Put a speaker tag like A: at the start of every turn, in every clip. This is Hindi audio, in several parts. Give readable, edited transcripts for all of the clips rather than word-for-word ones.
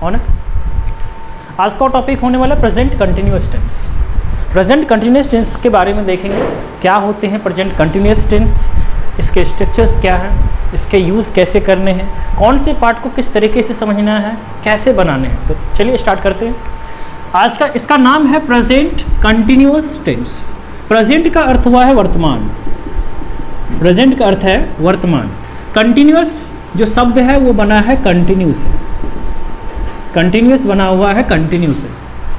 A: हो ना। आज का टॉपिक होने वाला present continuous tense. Present continuous tense के बारे में देखेंगे, क्या होते हैं प्रेजेंट कंटिन्यूअस टेंस, इसके स्ट्रक्चर्स क्या हैं, इसके यूज़ कैसे करने हैं, कौन से पार्ट को किस तरीके से समझना है, कैसे बनाने हैं। तो चलिए स्टार्ट करते हैं। आज का इसका नाम है प्रेजेंट कंटिन्यूअस टेंस। प्रेजेंट का अर्थ हुआ है वर्तमान, प्रेजेंट का अर्थ है वर्तमान। कंटिन्यूअस जो शब्द है वो बना है कंटिन्यू से, कंटिन्यूअस बना हुआ है कंटिन्यू से,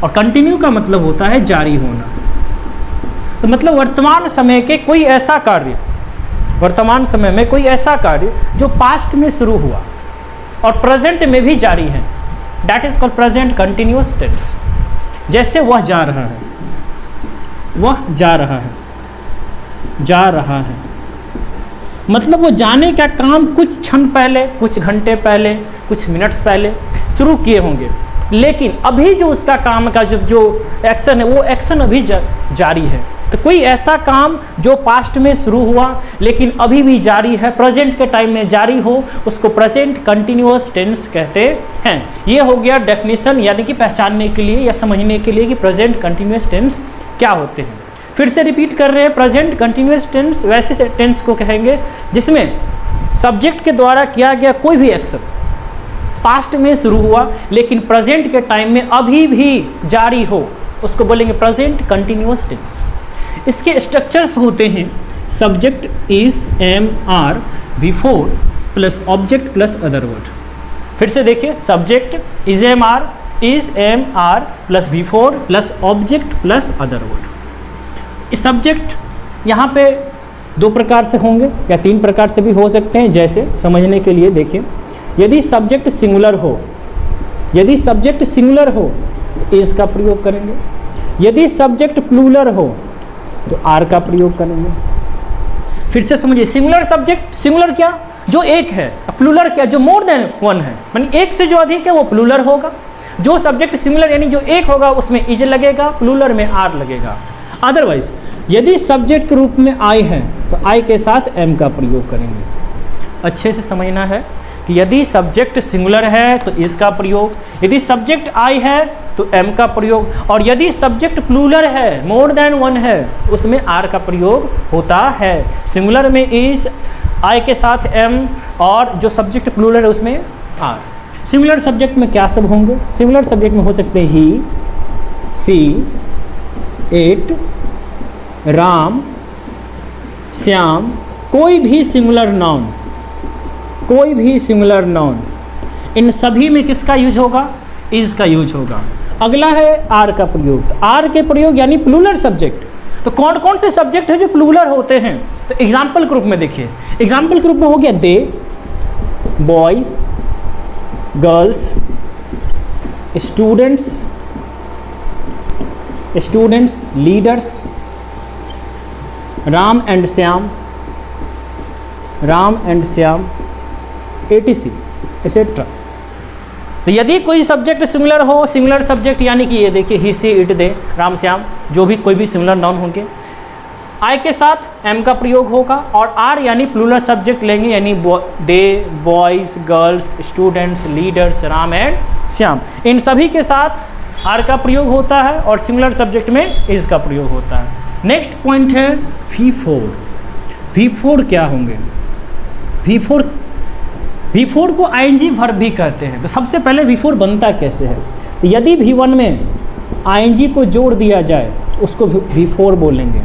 A: और कंटिन्यू का मतलब होता है जारी होना। तो मतलब वर्तमान समय के कोई ऐसा कार्य, वर्तमान समय में कोई ऐसा कार्य जो पास्ट में शुरू हुआ और प्रेजेंट में भी जारी है, that is called present continuous tense. जैसे वह जा रहा है, वह जा रहा है, जा रहा है, मतलब वो जाने का काम कुछ क्षण पहले, कुछ घंटे पहले, कुछ मिनट्स पहले शुरू किए होंगे, लेकिन अभी जो उसका काम का जो एक्शन है वो एक्शन अभी जारी है। तो कोई ऐसा काम जो पास्ट में शुरू हुआ लेकिन अभी भी जारी है, प्रेजेंट के टाइम में जारी हो, उसको प्रेजेंट कंटिन्यूअस टेंस कहते हैं। ये हो गया डेफिनेशन, यानी कि पहचानने के लिए या समझने के लिए कि प्रेजेंट कंटिन्यूअस टेंस क्या होते हैं। फिर से रिपीट कर रहे हैं, प्रेजेंट कंटिन्यूअस टेंस वैसे टेंस को कहेंगे जिसमें सब्जेक्ट के द्वारा किया गया कोई भी एक्शन पास्ट में शुरू हुआ लेकिन प्रेजेंट के टाइम में अभी भी जारी हो, उसको बोलेंगे प्रेजेंट कंटिन्यूअस टेंस। इसके स्ट्रक्चर्स होते हैं subject is am are before plus object plus other word. फिर से देखिए, subject is am are plus before plus object plus other word. इस सब्जेक्ट यहाँ पे दो प्रकार से होंगे या तीन प्रकार से भी हो सकते हैं। जैसे समझने के लिए देखिए, यदि सब्जेक्ट सिंगुलर हो, यदि सब्जेक्ट सिंगुलर हो तो इज का प्रयोग करेंगे, यदि सब्जेक्ट प्लूरल हो तो आर का प्रयोग करेंगे। फिर से समझिए, सिंगुलर सब्जेक्ट, सिंगुलर क्या जो एक है, प्लूरल क्या जो मोर देन वन है, यानी एक से जो अधिक है वो प्लूरल होगा। जो सब्जेक्ट सिंगुलर यानी जो एक होगा उसमें इज लगेगा, प्लूरल में आर लगेगा। अदरवाइज यदि सब्जेक्ट के रूप में आई है तो आई के साथ एम का प्रयोग करेंगे। अच्छे से समझना है कि यदि सब्जेक्ट सिंगुलर है तो इज का प्रयोग, यदि सब्जेक्ट आई है तो एम का प्रयोग, और यदि सब्जेक्ट प्लूरल है, मोर देन वन है, उसमें आर का प्रयोग होता है। सिंगुलर में इज, आई के साथ एम, और जो सब्जेक्ट प्लूरल है उसमें आर। सिंगुलर सब्जेक्ट में क्या सब होंगे? सिंगुलर सब्जेक्ट में हो सकते हैं ही, सी, इट, राम, श्याम, कोई भी सिंगुलर नाउन, कोई भी सिंगुलर नाउन, इन सभी में किसका यूज होगा? इज का यूज होगा। अगला है आर का प्रयोग। तो आर के प्रयोग यानी प्लूरल सब्जेक्ट। तो कौन कौन से सब्जेक्ट है जो प्लूरल होते हैं? तो एग्जाम्पल ग्रुप में देखिए, एग्जाम्पल ग्रुप में हो गया they, boys, girls, students, students, leaders, Ram and Shyam, Ram and Shyam, etc etc। तो यदि कोई सब्जेक्ट सिंगुलर हो, सिंगुलर सब्जेक्ट यानी कि ये देखिए he, she, it, they, Ram, Shyam, जो भी कोई भी सिंगुलर नाउन होंगे, आई के साथ एम का प्रयोग होगा, और आर यानी प्लूरल सब्जेक्ट लेंगे, यानी they, boys, girls, students, leaders, Ram and Shyam, इन सभी के साथ आर का प्रयोग होता है, और सिंगुलर सब्जेक्ट में इज का प्रयोग होता है। नेक्स्ट पॉइंट है V4। V4 क्या होंगे? V4 को आईएनजी वर्ब भी कहते हैं। तो सबसे पहले V4 बनता कैसे है? तो यदि V1 में आईएनजी को जोड़ दिया जाए उसको V4 बोलेंगे।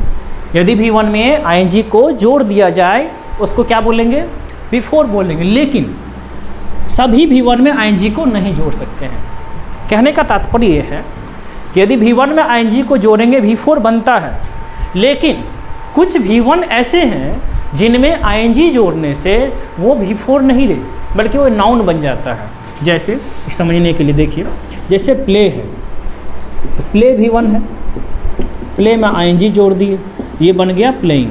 A: यदि V1 में आईएनजी को जोड़ दिया जाए उसको क्या बोलेंगे? V4 बोलेंगे। लेकिन सभी V1 में आईएनजी को नहीं जोड़ सकते हैं। कहने का तात्पर्य ये है कि यदि V1 में आईएनजी को जोड़ेंगे V4 बनता है, लेकिन कुछ V1 ऐसे हैं जिनमें आईएनजी जोड़ने से वो V4 नहीं रहे बल्कि वो नाउन बन जाता है। जैसे समझने के लिए देखिए, जैसे प्ले है, तो प्ले V1 है, प्ले में आईएनजी जोड़ दिए, ये बन गया प्लेइंग।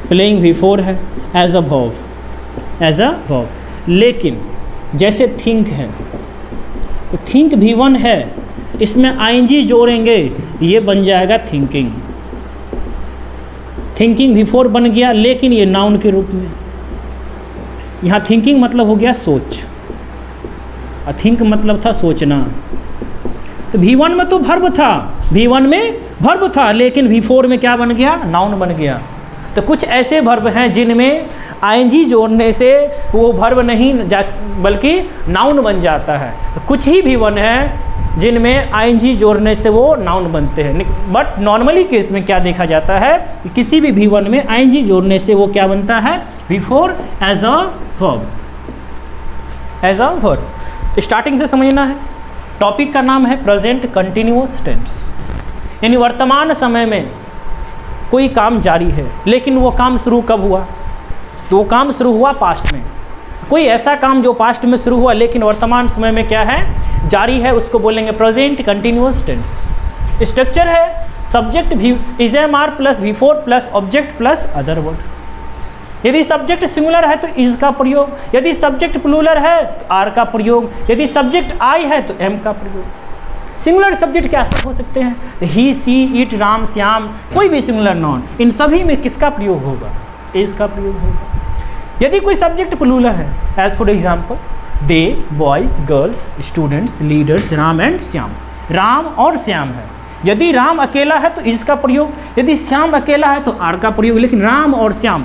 A: प्लेइंग V4 है एज अ वर्ब। लेकिन जैसे थिंक है, तो थिंक V1 है, इसमें आईएनजी जोड़ेंगे, ये बन जाएगा थिंकिंग। थिंकिंग V4 बन गया, लेकिन ये नाउन के रूप में। यहाँ थिंकिंग मतलब हो गया सोच, थिंक मतलब था सोचना। तो V1 में तो वर्ब था, V1 में वर्ब था, लेकिन V4 में क्या बन गया? नाउन बन गया। तो कुछ ऐसे वर्ब हैं जिनमें आईएनजी जोड़ने से वो वर्ब नहीं बल्कि नाउन बन जाता है। तो कुछ ही V1 है जिनमें आईएनजी जोड़ने से वो नाउन बनते हैं। बट नॉर्मली केस में क्या देखा जाता है कि किसी भी V1 में आईएनजी जोड़ने से वो क्या बनता है? V4 as a verb, as a verb. Starting से समझना है। टॉपिक का नाम है प्रेजेंट कंटिन्यूअस टेंस, यानी वर्तमान समय में कोई काम जारी है, लेकिन वो काम शुरू कब हुआ? तो वो काम शुरू हुआ पास्ट में। कोई ऐसा काम जो पास्ट में शुरू हुआ लेकिन वर्तमान समय में क्या है? जारी है, उसको बोलेंगे प्रेजेंट कंटिन्यूअस टेंस। स्ट्रक्चर है subject is am are plus V4 plus object plus other word. यदि सब्जेक्ट सिंगुलर है तो इज का प्रयोग, यदि सब्जेक्ट प्लूरल है तो आर का प्रयोग, यदि सब्जेक्ट आई है तो एम का प्रयोग। सिंगुलर सब्जेक्ट क्या सब हो सकते हैं? ही, सी, इट, राम, श्याम, कोई भी सिंगुलर नॉन, इन सभी में किसका प्रयोग होगा? इज का प्रयोग होगा। यदि कोई सब्जेक्ट प्लूरल है, as for example they, boys, girls, students, leaders, Ram and Shyam, Ram और श्याम है। यदि राम अकेला है तो इज का प्रयोग, यदि श्याम अकेला है तो आर का प्रयोग, लेकिन राम और श्याम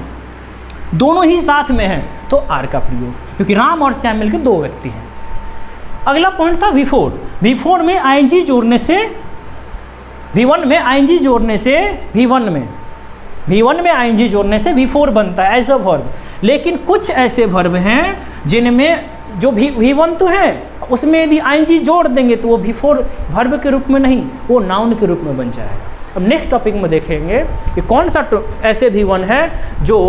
A: दोनों ही साथ में हैं तो आर का प्रयोग, क्योंकि राम और श्याम मिलकर दो व्यक्ति हैं। अगला पॉइंट था V4। V4 में आईएनजी जोड़ने से V1 में आईएनजी जोड़ने से V1 में आईएनजी जोड़ने से V4 बनता है एज अ वर्ब। लेकिन कुछ ऐसे वर्ब हैं जिनमें जो V1 तो है उसमें यदि आईएनजी जोड़ देंगे तो वो V4 वर्ब के रूप में नहीं, वो नाउन के रूप में बन जाएगा। अब नेक्स्ट टॉपिक में देखेंगे कि कौन सा ऐसे V1 है जो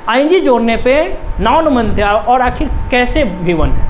A: आईएनजी जोड़ने पे नाउन बनते हैं और आखिर कैसे V1 है।